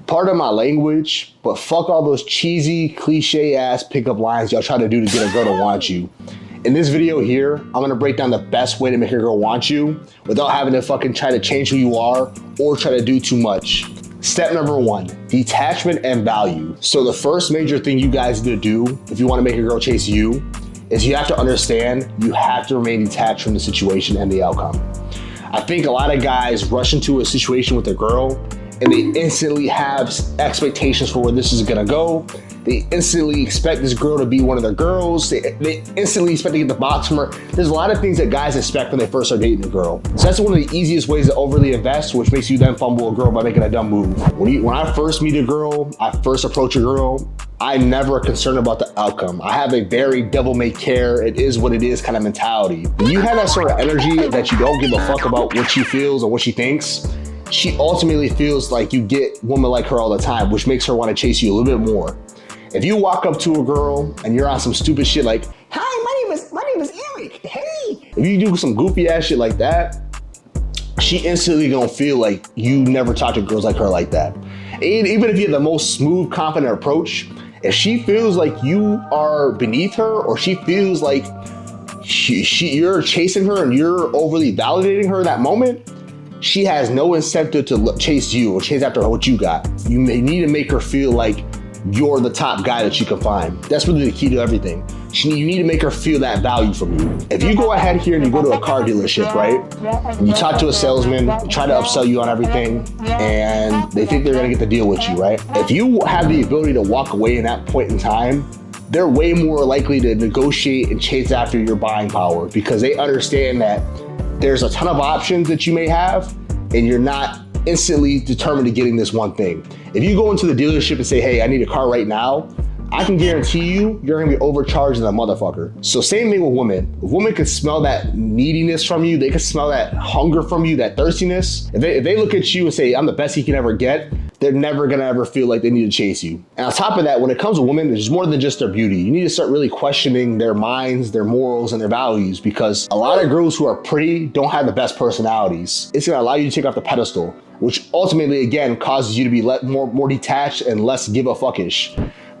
Pardon my language, but fuck all those cheesy, cliche ass pickup lines y'all try to do to get a girl to want you. In this video here, I'm gonna break down the best way to make a girl want you without having to fucking try to change who you are or try to do too much. Step number 1, detachment and value. So the first major thing you guys need to do if you wanna make a girl chase you is you have to understand you have to remain detached from the situation and the outcome. I think a lot of guys rush into a situation with a girl and they instantly have expectations for where this is gonna go. They instantly expect this girl to be one of their girls. They instantly expect to get the box from her. There's a lot of things that guys expect when they first start dating a girl. So that's one of the easiest ways to overly invest, which makes you then fumble a girl by making a dumb move. When I first meet a girl, I first approach a girl, I'm never concerned about the outcome. I have a very devil may care, it is what it is kind of mentality. When you have that sort of energy that you don't give a fuck about what she feels or what she thinks, she ultimately feels like you get women like her all the time, which makes her want to chase you a little bit more. If you walk up to a girl and you're on some stupid shit like, "Hi, my name is Eric, hey." If you do some goofy ass shit like that, she instantly gonna feel like you never talk to girls like her like that. And even if you have the most smooth, confident approach, if she feels like you are beneath her or she feels like you're chasing her and you're overly validating her in that moment, she has no incentive to chase you or chase after what you got. You may need to make her feel like you're the top guy that she can find. That's really the key to everything. You need to make her feel that value from you. If you go ahead here and you go to a car dealership, right? And you talk to a salesman, try to upsell you on everything, and they think they're gonna get the deal with you, right? If you have the ability to walk away in that point in time, they're way more likely to negotiate and chase after your buying power because they understand that there's a ton of options that you may have and you're not instantly determined to getting this one thing. If you go into the dealership and say, "Hey, I need a car right now," I can guarantee you're gonna be overcharged as a motherfucker. So same thing with women. If women can smell that neediness from you, they can smell that hunger from you, that thirstiness. If they look at you and say, "I'm the best he can ever get," they're never gonna ever feel like they need to chase you. And on top of that, when it comes to women, there's more than just their beauty. You need to start really questioning their minds, their morals, and their values because a lot of girls who are pretty don't have the best personalities. It's gonna allow you to take off the pedestal, which ultimately, again, causes you to be more detached and less give a fuckish.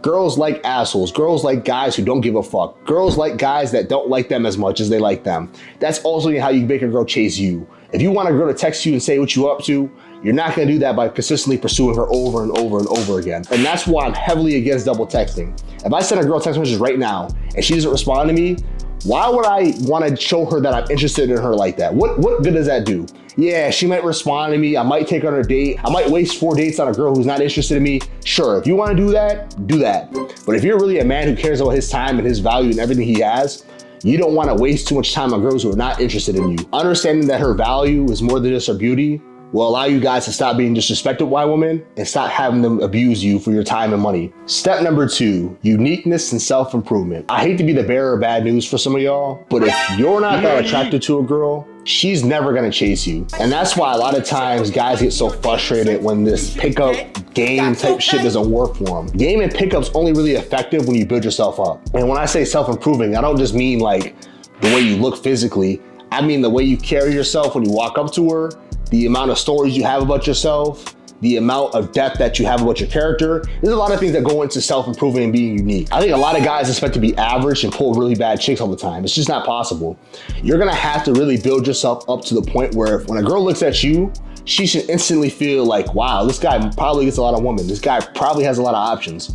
Girls like assholes. Girls like guys who don't give a fuck. Girls like guys that don't like them as much as they like them. That's also how you make a girl chase you. If you want a girl to text you and say what you up to, you're not gonna do that by consistently pursuing her over and over and over again. And that's why I'm heavily against double texting. If I send a girl text messages right now and she doesn't respond to me, why would I wanna show her that I'm interested in her like that? What good does that do? Yeah, she might respond to me. I might take her on a date. I might waste 4 dates on a girl who's not interested in me. Sure, if you wanna do that, do that. But if you're really a man who cares about his time and his value and everything he has, you don't wanna waste too much time on girls who are not interested in you. Understanding that her value is more than just her beauty will allow you guys to stop being disrespected by women and stop having them abuse you for your time and money. Step number 2, uniqueness and self-improvement. I hate to be the bearer of bad news for some of y'all, but if you're not that attracted to a girl, she's never gonna chase you. And that's why a lot of times guys get so frustrated when this pickup game type shit doesn't work for them. Game and pickup's only really effective when you build yourself up. And when I say self-improving, I don't just mean like the way you look physically. I mean the way you carry yourself when you walk up to her, the amount of stories you have about yourself, the amount of depth that you have about your character. There's a lot of things that go into self-improving and being unique. I think a lot of guys expect to be average and pull really bad chicks all the time. It's just not possible. You're gonna have to really build yourself up to the point where when a girl looks at you, she should instantly feel like, wow, this guy probably gets a lot of women. This guy probably has a lot of options.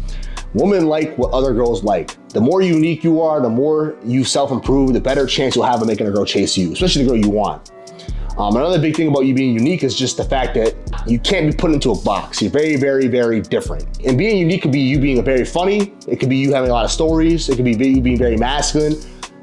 Women like what other girls like. The more unique you are, the more you self-improve, the better chance you'll have of making a girl chase you, especially the girl you want. Another big thing about you being unique is just the fact that you can't be put into a box. You're very, very, very different. And being unique could be you being very funny. It could be you having a lot of stories. It could be you being very masculine.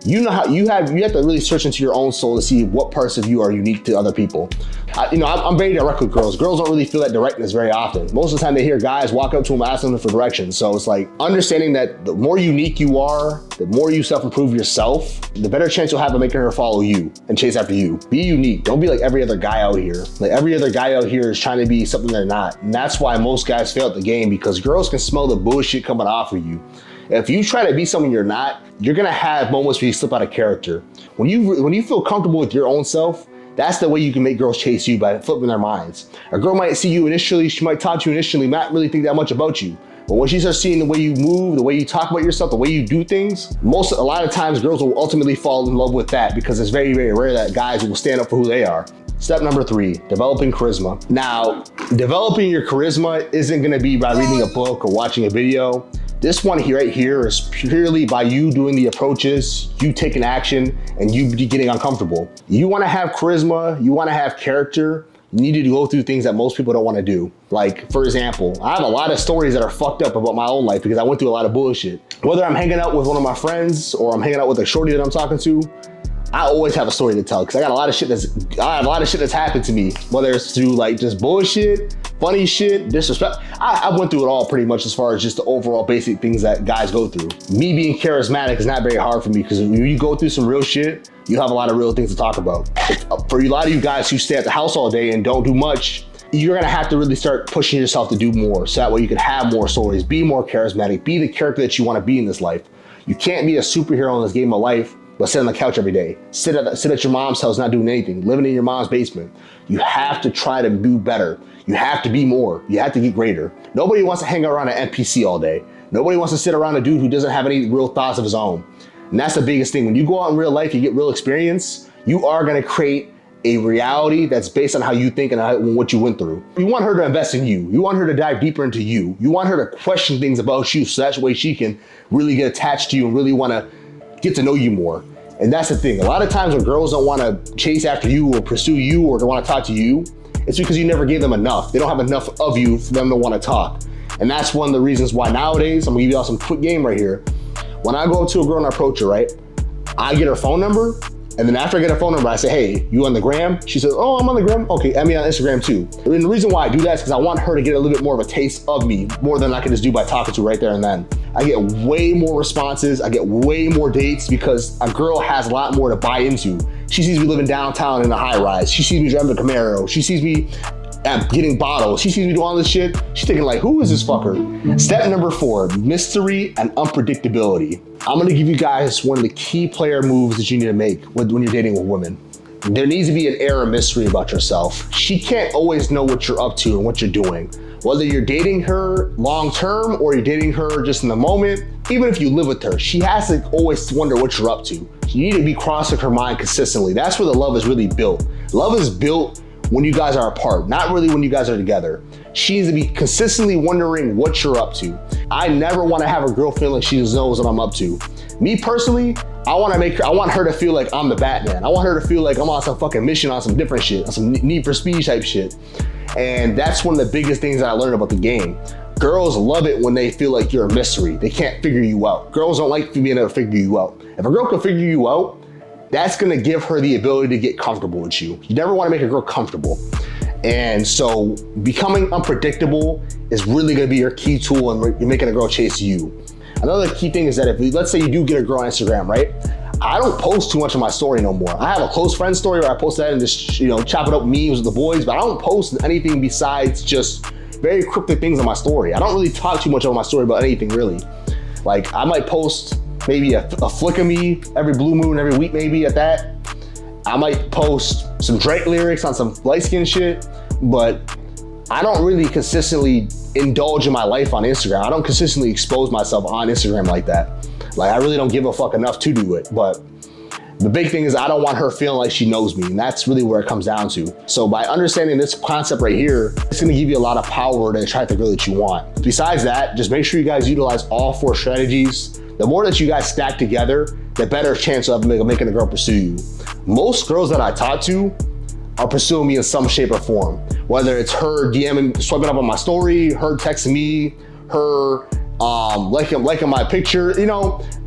You know how you have to really search into your own soul to see what parts of you are unique to other people. I'm very direct with girls. Girls don't really feel that directness very often. Most of the time they hear guys walk up to them asking them for directions. So it's like understanding that the more unique you are, the more you self-improve yourself, the better chance you'll have of making her follow you and chase after you. Be unique. Don't be like every other guy out here. Like every other guy out here is trying to be something they're not. And that's why most guys fail at the game, because girls can smell the bullshit coming off of you. If you try to be someone you're not, you're gonna have moments where you slip out of character. When you feel comfortable with your own self, That's the way you can make girls chase you, by flipping their minds. A girl might see you initially, she might talk to you initially, not really think that much about you. But when she starts seeing the way you move, the way you talk about yourself, the way you do things, a lot of times girls will ultimately fall in love with that, because it's very, very rare that guys will stand up for who they are. Step number 3, developing charisma. Now, developing your charisma isn't gonna be by reading a book or watching a video. This one here, right here, is purely by you doing the approaches, you taking action, and you getting uncomfortable. You wanna have charisma, you wanna have character, you need to go through things that most people don't wanna do. Like, for example, I have a lot of stories that are fucked up about my own life because I went through a lot of bullshit. Whether I'm hanging out with one of my friends or I'm hanging out with a shorty that I'm talking to, I always have a story to tell, because I got a lot of shit that's happened to me, whether it's through like just bullshit, funny shit, disrespect. I went through it all pretty much, as far as just the overall basic things that guys go through. Me being charismatic is not very hard for me, because when you go through some real shit, you have a lot of real things to talk about. For a lot of you guys who stay at the house all day and don't do much, you're gonna have to really start pushing yourself to do more, so that way you can have more stories, be more charismatic, be the character that you wanna be in this life. You can't be a superhero in this game of life, but sit on the couch every day. Sit at your mom's house not doing anything, living in your mom's basement. You have to try to do better. You have to be more. You have to get greater. Nobody wants to hang around an NPC all day. Nobody wants to sit around a dude who doesn't have any real thoughts of his own. And that's the biggest thing. When you go out in real life, you get real experience, you are gonna create a reality that's based on how you think and what you went through. You want her to invest in you. You want her to dive deeper into you. You want her to question things about you, so that way she can really get attached to you and really wanna get to know you more. And that's the thing. A lot of times when girls don't want to chase after you or pursue you or don't want to talk to you, it's because you never gave them enough. They don't have enough of you for them to want to talk. And that's one of the reasons why nowadays, I'm gonna give y'all some quick game right here. When I go up to a girl and I approach her, right? I get her phone number, and then after I get her phone number, I say, hey, you on the gram? She says, oh, I'm on the gram. Okay, add me on Instagram too. And the reason why I do that is because I want her to get a little bit more of a taste of me, more than I can just do by talking to her right there and then. I get way more responses, I get way more dates, because a girl has a lot more to buy into. She sees me living downtown in a high rise. She sees me driving a Camaro. She sees me getting bottles. She sees me doing all this shit. She's thinking like, who is this fucker? Step number 4, mystery and unpredictability. I'm gonna give you guys one of the key player moves that you need to make when you're dating with women. There needs to be an air of mystery about yourself. She can't always know what you're up to and what you're doing. Whether you're dating her long-term or you're dating her just in the moment, even if you live with her, she has to always wonder what you're up to. You need to be crossing her mind consistently. That's where the love is really built. Love is built when you guys are apart, not really when you guys are together. She needs to be consistently wondering what you're up to. I never want to have a girl feel like she knows what I'm up to. Me personally, I want her to feel like I'm the Batman. I want her to feel like I'm on some fucking mission, on some different shit, on some Need for Speed type shit. And that's one of the biggest things that I learned about the game. Girls love it when they feel like you're a mystery. They can't figure you out. Girls don't like being able to figure you out. If a girl can figure you out, that's gonna give her the ability to get comfortable with you. You never wanna make a girl comfortable. And so becoming unpredictable is really gonna be your key tool in making a girl chase you. Another key thing is that let's say you do get a girl on Instagram, right? I don't post too much of my story no more. I have a close friend story where I post that and just, chop it up memes with the boys, but I don't post anything besides just very cryptic things on my story. I don't really talk too much on my story about anything really. Like I might post maybe a flick of me every blue moon, every week maybe at that. I might post some Drake lyrics on some light skin shit, but I don't really consistently indulge in my life on Instagram. I don't consistently expose myself on Instagram like that. Like I really don't give a fuck enough to do it, but the big thing is I don't want her feeling like she knows me, and that's really where it comes down to. So by understanding this concept right here, it's gonna give you a lot of power to attract the girl that you want. Besides that, just make sure you guys utilize all 4 strategies. The more that you guys stack together, the better chance of making a girl pursue you. Most girls that I talk to are pursuing me in some shape or form. Whether it's her DMing, swiping up on my story, her texting me, her liking my picture.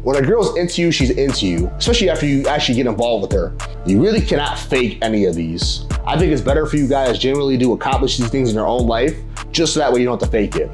When a girl's into you, she's into you, especially after you actually get involved with her. You really cannot fake any of these. I think it's better for you guys generally to accomplish these things in your own life, just so that way you don't have to fake it.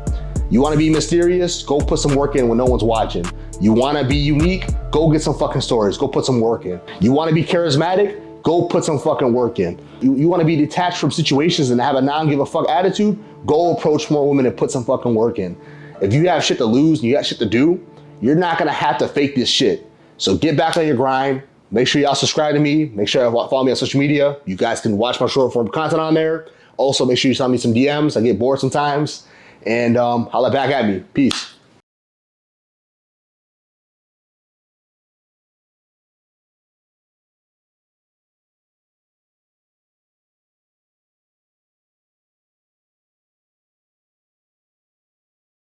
You wanna be mysterious? Go put some work in when no one's watching. You wanna be unique? Go get some fucking stories, go put some work in. You wanna be charismatic? Go put some fucking work in. You wanna be detached from situations and have a non-give-a-fuck attitude? Go approach more women and put some fucking work in. If you have shit to lose and you got shit to do, you're not gonna have to fake this shit. So get back on your grind, Make sure y'all subscribe to me. Make sure you follow me on social media. You guys can watch my short form content on there. Also, make sure you send me some DMs. I get bored sometimes. And holla back at me. Peace.